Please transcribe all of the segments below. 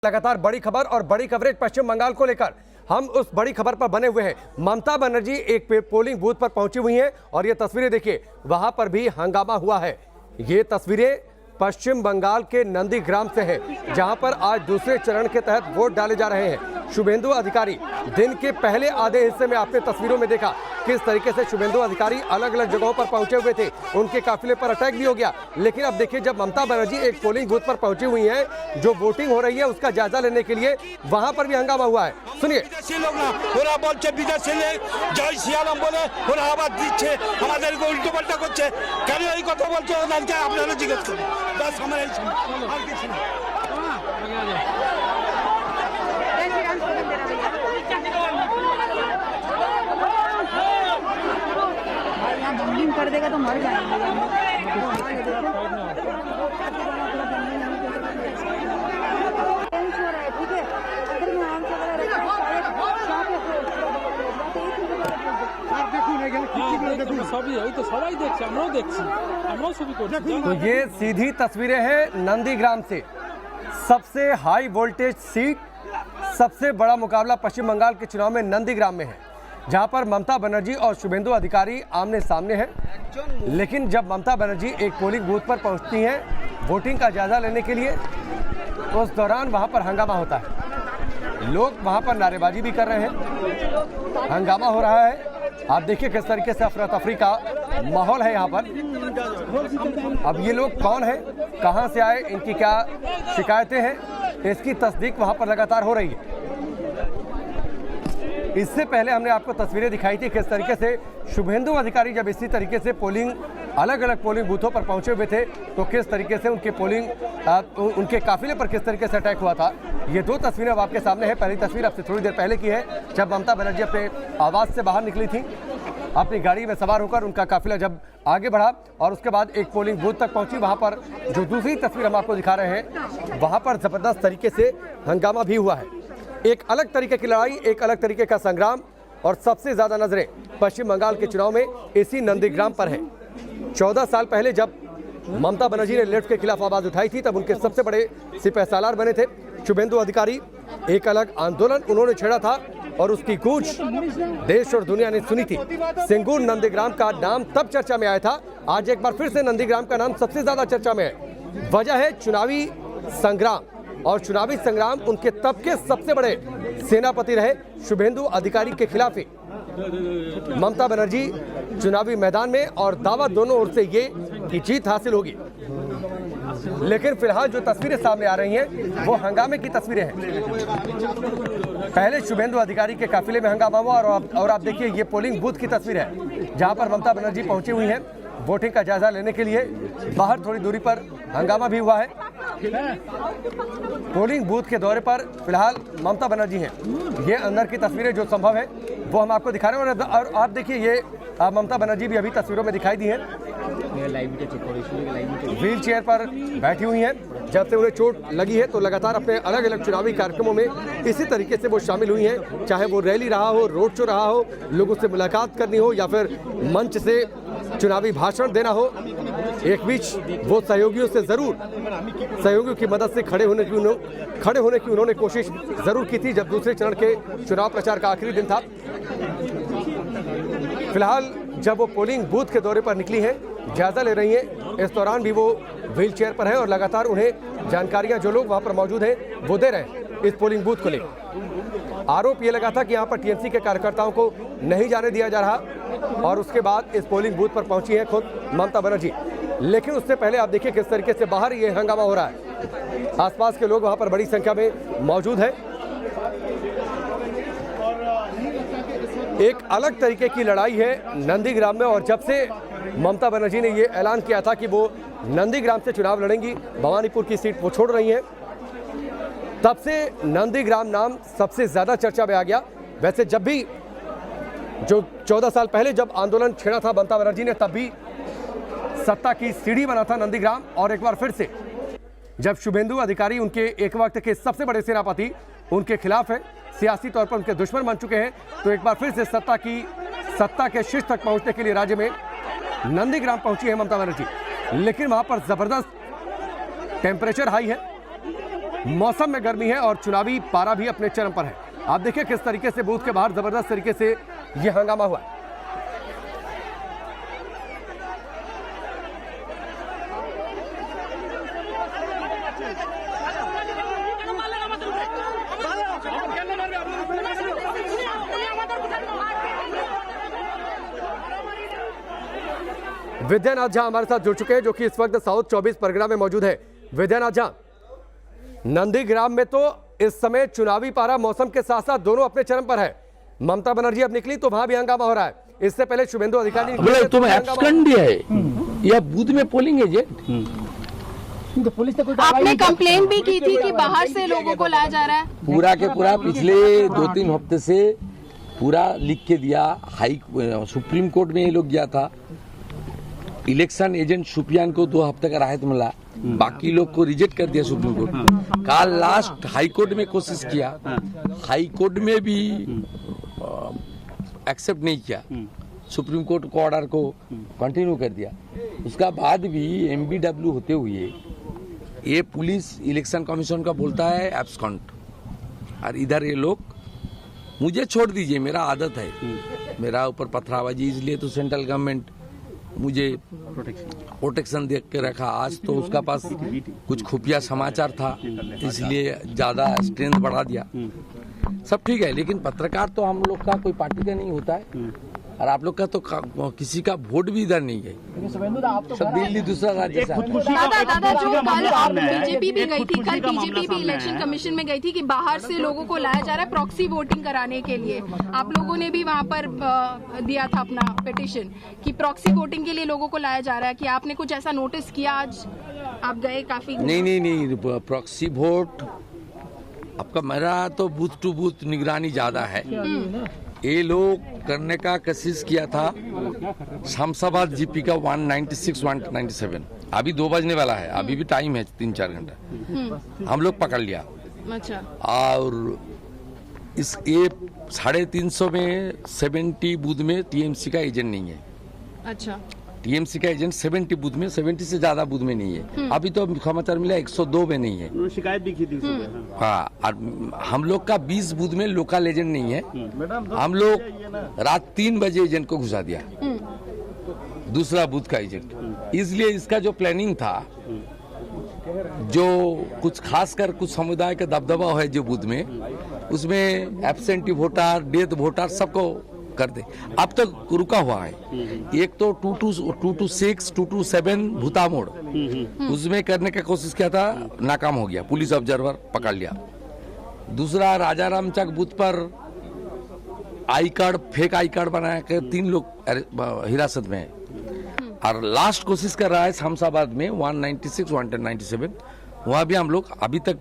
लगातार बड़ी खबर और बड़ी कवरेज पश्चिम बंगाल को लेकर हम उस बड़ी खबर पर बने हुए हैं। ममता बनर्जी एक पोलिंग बूथ पर पहुंची हुई हैं और ये तस्वीरें देखिए, वहां पर भी हंगामा हुआ है। ये तस्वीरें पश्चिम बंगाल के नंदीग्राम से हैं, जहां पर आज दूसरे चरण के तहत वोट डाले जा रहे हैं। शुभेंदु अधिकारी दिन के पहले आधे हिस्से में आपने तस्वीरों में देखा किस तरीके से शुभेंदु अधिकारी अलग अलग जगहों पर पहुंचे हुए थे, उनके काफिले पर अटैक भी हो गया। लेकिन अब देखिए, जब ममता बनर्जी एक पोलिंग बूथ पर पहुंची हुई हैं, जो वोटिंग हो रही है उसका जायजा लेने के लिए, वहां पर भी हंगामा हुआ है। सुनिए। कर देगा तो मर जाएंगे। ठीक है, तो ये सीधी तस्वीरें हैं नंदीग्राम से। सबसे हाई वोल्टेज सीट, सबसे बड़ा मुकाबला पश्चिम बंगाल के चुनाव में नंदीग्राम में है, जहां पर ममता बनर्जी और शुभेंदु अधिकारी आमने सामने हैं। लेकिन जब ममता बनर्जी एक पोलिंग बूथ पर पहुंचती हैं वोटिंग का जायजा लेने के लिए, तो उस दौरान वहां पर हंगामा होता है। लोग वहां पर नारेबाजी भी कर रहे हैं, हंगामा हो रहा है। आप देखिए किस तरीके से अफरा तफरी का माहौल है यहाँ पर। अब ये लोग कौन हैं, कहाँ से आए, इनकी क्या शिकायतें हैं, इसकी तस्दीक वहां पर लगातार हो रही है। इससे पहले हमने आपको तस्वीरें दिखाई थी किस तरीके से शुभेंदु अधिकारी जब इसी तरीके से अलग अलग पोलिंग बूथों पर पहुंचे हुए थे, तो किस तरीके से उनके काफिले पर किस तरीके से अटैक हुआ था। ये दो तस्वीरें अब आपके सामने है। पहली तस्वीर अब से थोड़ी देर पहले की है, जब ममता बनर्जी अपने आवास से बाहर निकली थी, अपनी गाड़ी में सवार होकर उनका काफिला जब आगे बढ़ा और उसके बाद एक पोलिंग बूथ तक पहुंची। वहां पर जो दूसरी तस्वीर हम आपको दिखा रहे हैं, वहां पर जबरदस्त तरीके से हंगामा भी हुआ है। एक अलग तरीके की लड़ाई, एक अलग तरीके का संग्राम, और सबसे ज्यादा नजरें पश्चिम बंगाल के चुनाव में इसी नंदीग्राम पर है। 14 साल पहले जब ममता बनर्जी ने लेफ्ट के खिलाफ आवाज उठाई थी, तब उनके सबसे बड़े सिपहसालार बने थे शुभेंदु अधिकारी। एक अलग आंदोलन उन्होंने छेड़ा था और उसकी गूंज देश और दुनिया ने सुनी थी। सिंगूर नंदीग्राम का नाम तब चर्चा में आया था, आज एक बार फिर से नंदीग्राम का नाम सबसे ज्यादा चर्चा में है। वजह है चुनावी संग्राम, और चुनावी संग्राम उनके तब के सबसे बड़े सेनापति रहे शुभेंदु अधिकारी के खिलाफ ही ममता बनर्जी चुनावी मैदान में, और दावा दोनों ओर से ये कि जीत हासिल होगी। लेकिन फिलहाल जो तस्वीरें सामने आ रही हैं वो हंगामे की तस्वीरें हैं। पहले शुभेंदु अधिकारी के काफिले में हंगामा हुआ, और आप देखिए ये पोलिंग बूथ की तस्वीर है, जहां पर ममता बनर्जी पहुंची हुई हैं वोटिंग का जायजा लेने के लिए। बाहर थोड़ी दूरी पर हंगामा भी हुआ है। पोलिंग बूथ के दौरे पर फिलहाल ममता बनर्जी हैं। ये अंदर की तस्वीरें जो संभव है वो हम आपको दिखा रहे हैं, और आप देखिए ये ममता बनर्जी भी अभी तस्वीरों में दिखाई दी हैं। व्हील चेयर पर बैठी हुई हैं। जब से उन्हें चोट लगी है तो लगातार अपने अलग अलग चुनावी कार्यक्रमों में इसी तरीके से वो शामिल हुई हैं, चाहे वो रैली रहा हो, रोड शो रहा हो, लोगों से मुलाकात करनी हो, या फिर मंच से चुनावी भाषण देना हो। एक बीच वो सहयोगियों से जरूर, सहयोगियों की मदद से खड़े होने की उन्होंने कोशिश जरूर की थी, जब दूसरे चरण के चुनाव प्रचार का आखिरी दिन था। फिलहाल जब वो पोलिंग बूथ के दौरे पर निकली हैं, जायजा ले रही हैं, इस दौरान भी वो व्हील चेयर पर है और लगातार उन्हें जानकारियां जो लोग वहां पर मौजूद हैं वो दे रहे हैं इस पोलिंग बूथ को लेकर। आरोप ये लगा था कि यहाँ पर टीएमसी के कार्यकर्ताओं को नहीं जाने दिया जा रहा, और उसके बाद इस पोलिंग बूथ पर पहुंची हैं खुद ममता बनर्जी। लेकिन उससे पहले आप देखिए किस तरीके से बाहर ये हंगामा हो रहा है। आसपास के लोग वहां पर बड़ी संख्या में मौजूद हैं। एक अलग तरीके की लड़ाई है नंदीग्राम में, और जब से ममता बनर्जी ने ये ऐलान किया था कि वो नंदीग्राम से चुनाव लड़ेंगी, भवानीपुर की सीट वो छोड़ रही हैं, तब से नंदीग्राम नाम सबसे ज्यादा चर्चा में आ गया। वैसे जब भी जो 14 साल पहले जब आंदोलन छेड़ा था ममता बनर्जी ने, तब भी सत्ता की सीढ़ी बना था नंदीग्राम, और एक बार फिर से जब शुभेंदु अधिकारी उनके एक वक्त के सबसे बड़े सेनापति उनके खिलाफ है, सियासी तौर पर उनके दुश्मन बन चुके हैं, तो एक बार फिर से सत्ता के शीर्ष तक पहुंचने के लिए राज्य में नंदीग्राम पहुंची है ममता बनर्जी। लेकिन वहां पर जबरदस्त टेम्परेचर हाई है, मौसम में गर्मी है और चुनावी पारा भी अपने चरम पर है। आप देखिए किस तरीके से बूथ के बाहर जबरदस्त तरीके से यह हंगामा हुआ। विद्यानाथ झा हमारे साथ जुड़ चुके हैं, जो कि इस वक्त साउथ 24 परगना में मौजूद है। विद्यानाथ झा, नंदीग्राम में तो इस समय चुनावी पारा मौसम के साथ साथ दोनों अपने चरम पर है। ममता बनर्जी अब निकली तो वहां भी हंगामा हो रहा है। इससे पहले शुभेंदु अधिकारी बोले तुम एब्सकॉन्ड है या बूथ में पोलिंग एजेंट। तो पुलिस ने कोई आपने कंप्लेन भी की थी कि बाहर से लोगों को लाया जा रहा है। पूरा के पूरा पिछले 2-3 हफ्ते से पूरा लिख के दिया। सुप्रीम कोर्ट में ये लोग गया था। इलेक्शन एजेंट शुपियान को 2 हफ्ते का राहत मिला, बाकी लोग को रिजेक्ट कर दिया सुप्रीम कोर्ट। कल लास्ट हाई कोर्ट में कोशिश किया, हाई कोर्ट में भी एक्सेप्ट नहीं किया। सुप्रीम कोर्ट को ऑर्डर को कंटिन्यू कर दिया। उसका बाद भी एमबीडब्ल्यू होते हुए ये पुलिस इलेक्शन कमीशन का बोलता है एब्सकॉन्ड, और इधर ये लोग मुझे छोड़ दीजिए, मेरा आदत है, मेरा ऊपर पथराबाजी, इसलिए तो सेंट्रल गवर्नमेंट मुझे प्रोटेक्शन दे के रखा। आज तो उसका पास कुछ खुफिया समाचार था, इसलिए ज्यादा स्ट्रेंथ बढ़ा दिया। सब ठीक है, लेकिन पत्रकार तो हम लोग का कोई पार्टी का नहीं होता है, और आप लोग का तो किसी का वोट भी इधर नहीं है। सब दिल्ली दूसरा राज्य से। दादा जो कल आप बीजेपी भी गई थी, कल बीजेपी भी इलेक्शन कमीशन में गई थी कि बाहर से लोगों को लाया जा रहा है प्रॉक्सी वोटिंग कराने के लिए। आप लोगों ने भी वहां पर दिया था अपना पिटीशन कि प्रॉक्सी वोटिंग के लिए लोगों को लाया जा रहा है। कि आपने कुछ ऐसा नोटिस किया? आज आप गए काफी। नहीं, प्रॉक्सी वोट आपका, मेरा तो बूथ टू बूथ निगरानी ज्यादा है। ये लोग करने का कोशिश किया था शमशाबाद जीपी का 196, 197। अभी 2 बजने वाला है, अभी भी टाइम है 3-4 घंटा। हम लोग पकड़ लिया। अच्छा। और इस ये 350 में 70 बूथ में टीएमसी का एजेंट नहीं है। अच्छा। टीएमसी का एजेंट 70 बूथ में, 70 से ज्यादा बूथ में नहीं है। अभी तो समाचार मिला 102 में नहीं है। शिकायत भी की थी सुबह। हाँ, और हम लोग का 20 बूथ में लोकल एजेंट नहीं है। हम लोग रात 3 बजे एजेंट को घुसा दिया, दूसरा बूथ का एजेंट। इसलिए इसका जो प्लानिंग था, जो कुछ खासकर कुछ समुदाय का दबदबा है जो बूथ में, उसमें एब्सेंटी वोटर, डेथ वोटर सबको कर दे। अब तक रुका हुआ है। एक तो 226, 227 भूता मोड़, उसमें करने का कोशिश किया था, नाकाम हो गया, पुलिस ऑब्जर्वर पकड़ लिया। दूसरा राजा रामचक बूथ पर I card, fake I card बना के 3 लोग हिरासत में है। और लास्ट कोशिश कर रहा है शमशाबाद में 196, 197, वहां भी हम लोग अभी तक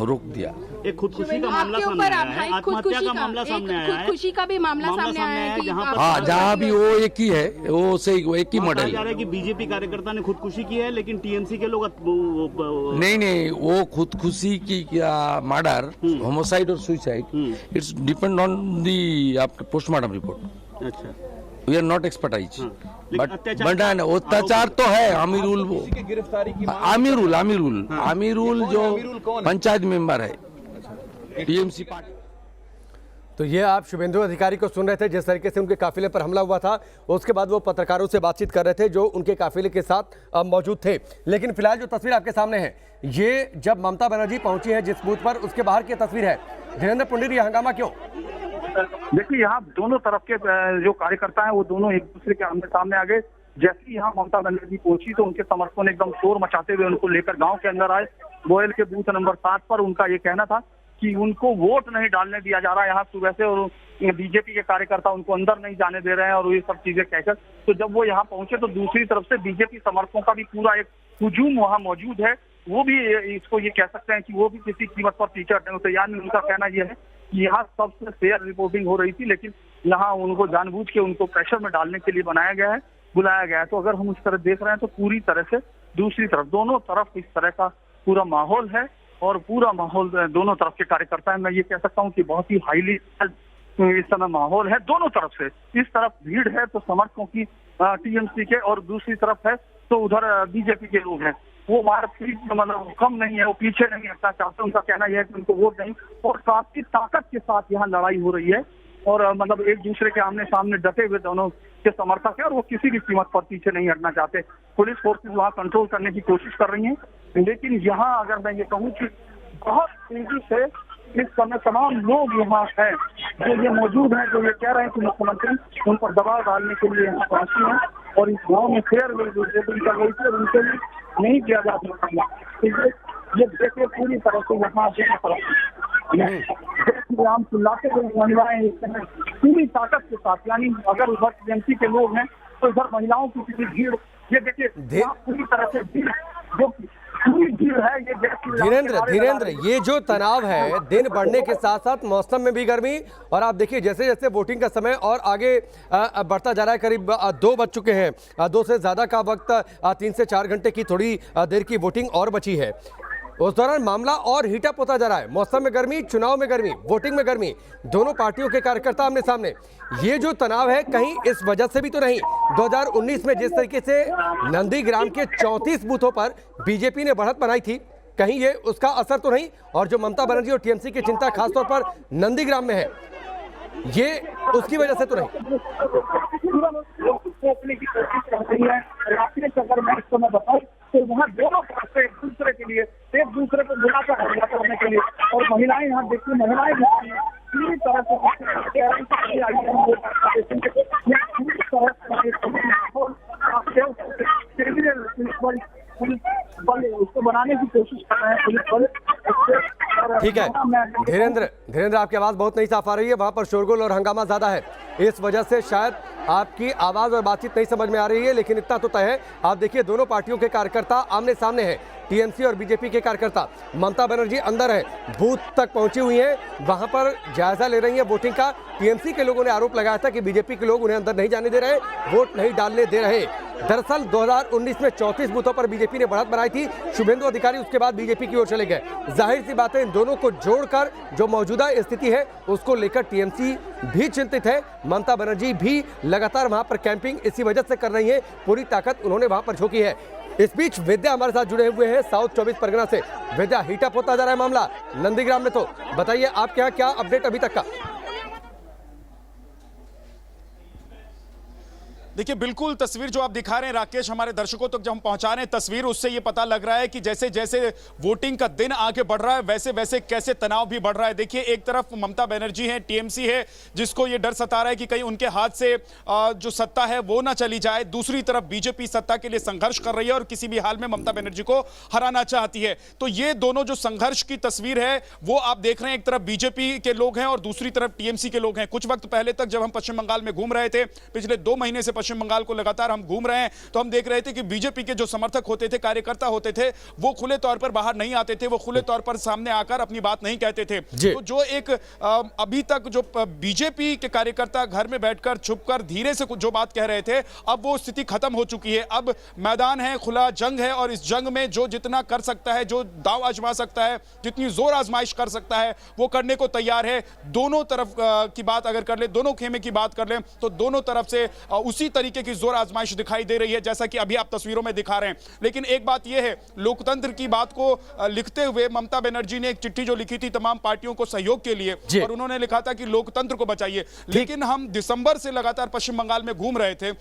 रोक दिया। एक खुदकुशी का मामला सामने आया है, आत्महत्या का मामला सामने आया है, खुदकुशी का भी मामला सामने आया है कि हाँ, जहाँ भी वो एक ही है, वो से एक ही मॉडल जा रहा है कि बीजेपी कार्यकर्ता ने खुदकुशी की है, लेकिन टीएमसी के लोग नहीं, वो खुदकुशी की मर्डर, होमोसाइड और suicide, it's depend on the आपके पोस्टमार्टम रिपोर्ट। अच्छा, we are not expertise, but अत्याचार तो है। आमिरुल जो पंचायत मेंबर है टीएमसी पार्टी। तो ये आप शुभेंदु अधिकारी को सुन रहे थे, जिस तरीके से उनके काफिले पर हमला हुआ था। उसके बाद वो पत्रकारों से बातचीत कर रहे थे जो उनके काफिले के साथ मौजूद थे। लेकिन फिलहाल जो तस्वीर आपके सामने है, ये जब ममता बनर्जी पहुंची है जिस बूथ पर, उसके बाहर की तस्वीर है। धीरेन्द्र पुंडीर, ये हंगामा क्यों? देखिए, यहाँ दोनों तरफ के जो कार्यकर्ता हैं वो दोनों एक दूसरे के आमने सामने आ गए। जैसे ही यहाँ ममता बनर्जी पहुंची तो उनके समर्थकों ने एकदम शोर मचाते हुए उनको लेकर गांव के अंदर आए। बोयल के बूथ नंबर 7 पर उनका ये कहना था कि उनको वोट नहीं डालने दिया जा रहा है यहाँ सुबह से, और बीजेपी के कार्यकर्ता उनको अंदर नहीं जाने दे रहे हैं, और ये सब चीजें कहकर। तो जब वो यहाँ पहुंचे तो दूसरी तरफ से बीजेपी समर्थकों का भी पूरा एक हुजूम वहाँ मौजूद है। वो भी इसको ये कह सकते हैं कि वो भी किसी कीमत पर पीछे हटने को तैयार नहीं। उनका कहना यह है कि यहाँ सबसे फेयर रिपोर्टिंग हो रही थी, लेकिन यहाँ उनको जानबूझ के उनको प्रेशर में डालने के लिए बुलाया गया है। तो अगर हम उस तरह देख रहे हैं तो पूरी तरह से दूसरी तरफ, दोनों तरफ इस तरह का पूरा माहौल है, और पूरा माहौल दोनों तरफ के कार्यकर्ता है। मैं ये कह सकता हूँ कि बहुत ही हाईली इस समय माहौल है दोनों तरफ से। इस तरफ भीड़ है तो समर्थकों की टीएमसी के, और दूसरी तरफ है तो उधर बीजेपी के लोग हैं। वो मारपीट मतलब कम नहीं है, वो पीछे नहीं हटना चाहते। उनका कहना यह है कि उनको वोट नहीं, और काफी ताकत के साथ यहाँ लड़ाई हो रही है और मतलब एक दूसरे के आमने सामने डटे हुए दोनों के समर्थक है और वो किसी भी कीमत पर पीछे नहीं हटना चाहते। पुलिस फोर्सेस वहाँ कंट्रोल करने की कोशिश कर रही हैं, लेकिन यहाँ अगर मैं ये कहूँ कि बहुत तेजी से इस समय तमाम लोग यहाँ है जो ये मौजूद हैं, जो ये कह रहे हैं कि मुख्यमंत्री उन पर दबाव डालने के लिए यहाँ पहुंची हैं और इस गाँव में फेयर कर रही थी और उनके लिए नहीं किया जा सकता। ये देखिए पूरी तरह से यहाँ हम चिल्लाते हुए महिलाएं इस समय पूरी ताकत के साथ, यानी अगर उधर टीएमसी के लोग हैं तो इधर महिलाओं की किसी भीड़, ये देखिए पूरी तरह से भीड़ जो पूरी भीड़ है। ये धीरेन्द्र, ये जो तनाव है दिन बढ़ने के साथ साथ मौसम में भी गर्मी, और आप देखिए जैसे जैसे वोटिंग का समय और आगे बढ़ता जा रहा है, करीब 2 बज चुके हैं, 2 से ज़्यादा का वक्त, 3 से 4 घंटे की थोड़ी देर की वोटिंग और बची है। उस दौरान मामला और हीटअप होता जा रहा है। मौसम में गर्मी, चुनाव में गर्मी, वोटिंग में गर्मी, दोनों पार्टियों के कार्यकर्ता आमने सामने। ये जो तनाव है कहीं इस वजह से भी तो नहीं, 2019 में जिस तरीके से नंदीग्राम के 34 बूथों पर बीजेपी ने बढ़त बनाई थी, कहीं ये उसका असर तो नहीं? और जो ममता बनर्जी और टीएमसी की चिंता खासतौर पर नंदीग्राम में है, ये उसकी वजह से तो नहीं? तो वहाँ दोनों तरफ से एक दूसरे के लिए, एक दूसरे को बुलाकर हमला करने के लिए, और महिलाएं यहाँ देखिए, महिलाएं पूरी तरह से उसको बनाने की कोशिश कर रहे हैं पुलिस बल। ठीक है धीरेन्द्र, आपकी आवाज बहुत नहीं साफ आ रही है, वहां पर शोरगुल और हंगामा ज्यादा है, इस वजह से शायद आपकी आवाज और बातचीत नहीं समझ में आ रही है। लेकिन इतना तो तय है, आप देखिए दोनों पार्टियों के कार्यकर्ता आमने सामने हैं, टीएमसी और बीजेपी के कार्यकर्ता। ममता बनर्जी अंदर है, बूथ तक पहुंची हुई हैं, वहां पर जायजा ले रही है वोटिंग का। टीएमसी के लोगों ने आरोप लगाया था कि बीजेपी के लोग उन्हें अंदर नहीं जाने दे रहे, वोट नहीं डालने दे रहे। दरअसल 2019 में 34 बूथों पर बीजेपी ने बढ़त बनाई थी, शुभेंदु अधिकारी उसके बाद बीजेपी की ओर चले गए। जाहिर सी बात है, इन दोनों को जोड़कर जो मौजूदा स्थिति है उसको लेकर टीएमसी भी चिंतित है। ममता बनर्जी भी लगातार वहां पर कैंपिंग इसी वजह से कर रही है, पूरी ताकत उन्होंने वहां पर झोंकी है। इस बीच विद्या हमारे साथ जुड़े हुए हैं साउथ 24 परगना से। विद्या, हीटअप होता जा रहा है मामला नंदीग्राम में, तो बताइए आपके यहाँ क्या अपडेट अभी तक का? देखिए बिल्कुल तस्वीर जो आप दिखा रहे हैं राकेश, हमारे दर्शकों तक जब हम पहुंचा रहे हैं तस्वीर, उससे ये पता लग रहा है कि जैसे जैसे वोटिंग का दिन आगे बढ़ रहा है वैसे वैसे कैसे तनाव भी बढ़ रहा है। देखिए एक तरफ ममता बनर्जी है, टीएमसी है, जिसको ये डर सता रहा है कि कहीं उनके हाथ से जो सत्ता है वो ना चली जाए। दूसरी तरफ बीजेपी सत्ता के लिए संघर्ष कर रही है और किसी भी हाल में ममता बनर्जी को हराना चाहती है। तो ये दोनों जो संघर्ष की तस्वीर है वो आप देख रहे हैं, एक तरफ बीजेपी के लोग हैं और दूसरी तरफ टीएमसी के लोग हैं। कुछ वक्त पहले तक जब हम पश्चिम बंगाल में घूम रहे थे, पिछले 2 महीने से पश्चिम बंगाल को लगातार हम घूम रहे हैं, तो हम देख रहे थे कि बीजेपी के जो समर्थक होते थे, कार्यकर्ता होते थे, वो खुले तौर पर बाहर नहीं आते थे, वो खुले तौर पर सामने आकर अपनी बात नहीं कहते थे। तो जो एक अभी तक जो बीजेपी के कार्यकर्ता घर में बैठकर छुपकर धीरे से जो बात कह रहे थे, अब वो स्थिति खत्म हो चुकी है। अब मैदान है, खुला जंग है और इस जंग में जो जितना कर सकता है, जो दाव आजमा सकता है, जितनी जोर आजमाइश कर सकता है, वो करने को तैयार है। दोनों तरफ की बात अगर कर ले, दोनों खेमे की बात कर ले, तो दोनों तरफ से उसी तरीके की जोर आजमाइश दिखाई दे रही है जैसा कि अभी आप तस्वीरों में दिखा रहे हैं। लेकिन एक बात यह है, लोकतंत्र की बात को लिखते हुए ममता बनर्जी ने एक चिट्ठी जो लिखी थी तमाम पार्टियों को सहयोग के लिए, और उन्होंने लिखा था कि लोकतंत्र को बचाइए। लेकिन हम दिसंबर से लगातार पश्चिम बंगाल में घूम रहे थे।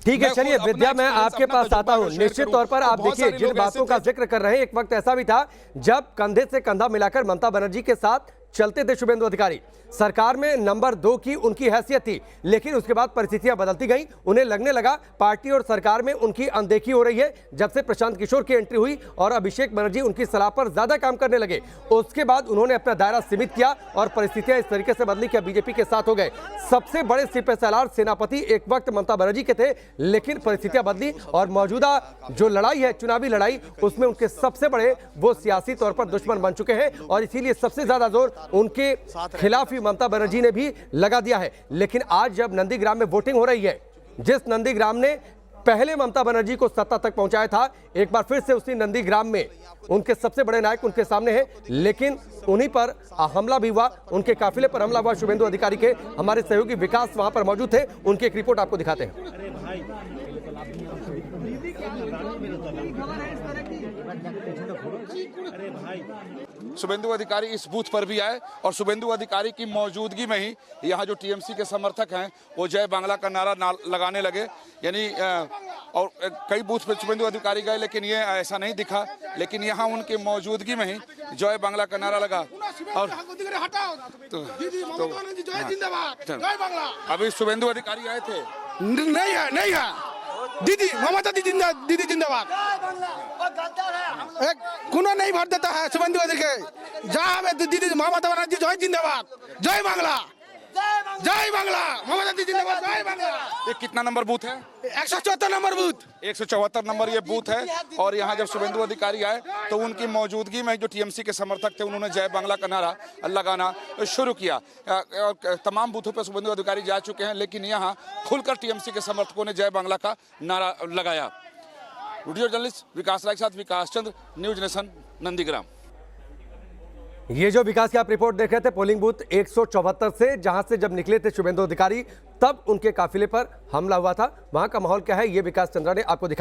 ठीक है, चलिए विद्या, मैं आपके पास आता हूं। निश्चित तौर पर आप देखिए जिन बातों का जिक्र कर रहे हैं, एक वक्त ऐसा भी था जब कंधे से कंधा मिलाकर ममता बनर्जी के साथ चलते थे शुभेंदु अधिकारी। सरकार में नंबर 2 की उनकी हैसियत थी, लेकिन उसके बाद परिस्थितियां बदलती गई। उन्हें लगने लगा पार्टी और सरकार में उनकी अनदेखी हो रही है। जब से प्रशांत किशोर की एंट्री हुई और अभिषेक बनर्जी उनकी सलाह पर ज्यादा काम करने लगे, उसके बाद उन्होंने अपना दायरा सीमित किया और परिस्थितियां इस तरीके से बदली कि बीजेपी के साथ हो गए। सबसे बड़े सिपहसालार सेनापति एक वक्त ममता बनर्जी के थे, लेकिन परिस्थितियां बदली और मौजूदा जो लड़ाई है, चुनावी लड़ाई, उसमें उनके सबसे बड़े वो सियासी तौर पर दुश्मन बन चुके हैं और इसीलिए सबसे ज्यादा जोर उनके खिलाफ ही ममता बनर्जी ने भी लगा दिया है। लेकिन आज जब नंदीग्राम में वोटिंग हो रही है, जिस नंदीग्राम ने पहले ममता बनर्जी को सत्ता तक पहुंचाया था, एक बार फिर से उसी नंदीग्राम में उनके सबसे बड़े नायक उनके सामने हैं, लेकिन उन्हीं पर हमला भी हुआ, उनके काफिले पर हमला हुआ। शुभेंदु अधिकारी के हमारे सहयोगी विकास वहां पर मौजूद थे, उनकी एक रिपोर्ट आपको दिखाते हैं। शुभेंदु अधिकारी इस बूथ पर भी आए और शुभेंदु अधिकारी की मौजूदगी में ही यहाँ जो टीएमसी के समर्थक हैं वो जय बांग्ला का नारा लगाने लगे। यानी और कई बूथ पे शुभेंदु अधिकारी गए लेकिन ये ऐसा नहीं दिखा, लेकिन यहाँ उनकी मौजूदगी में ही जय बांग्ला का नारा लगा। और अभी शुभेंदु अधिकारी आए थे। नहीं है दीदी ममता दीदी जिंदाबाद। कुनो नहीं भोट देता है शुभेंदु अधिकारी। जहाँ दीदी ममता बनर्जी जय जिंदाबाद, जय बांग्ला, जय बांग्ला, ममता दीदी जिंदाबाद, जय बांग्ला। ये कितना नंबर बूथ है? 174 नंबर बूथ। 174 नंबर ये बूथ है। और यहाँ जब शुभेंदु अधिकारी आए तो उनकी मौजूदगी में जो टीएमसी के समर्थक थे उन्होंने जय बांग्ला का नारा लगाना शुरू किया। तमाम बूथों पर शुभेंदु अधिकारी जा चुके हैं लेकिन यहाँ खुलकर टीएमसी के समर्थकों ने जय बांग्ला का नारा लगाया। वीडियो जर्नलिस्ट विकास राय के साथ विकास चंद्र, न्यूज नेशन, नंदीग्राम। ये जो विकास की आप रिपोर्ट देख रहे थे पोलिंग बूथ 174 से, जहां से जब निकले थे शुभेंदु अधिकारी तब उनके काफिले पर हमला हुआ था। वहां का माहौल क्या है ये विकास चंद्रा ने आपको दिखाया।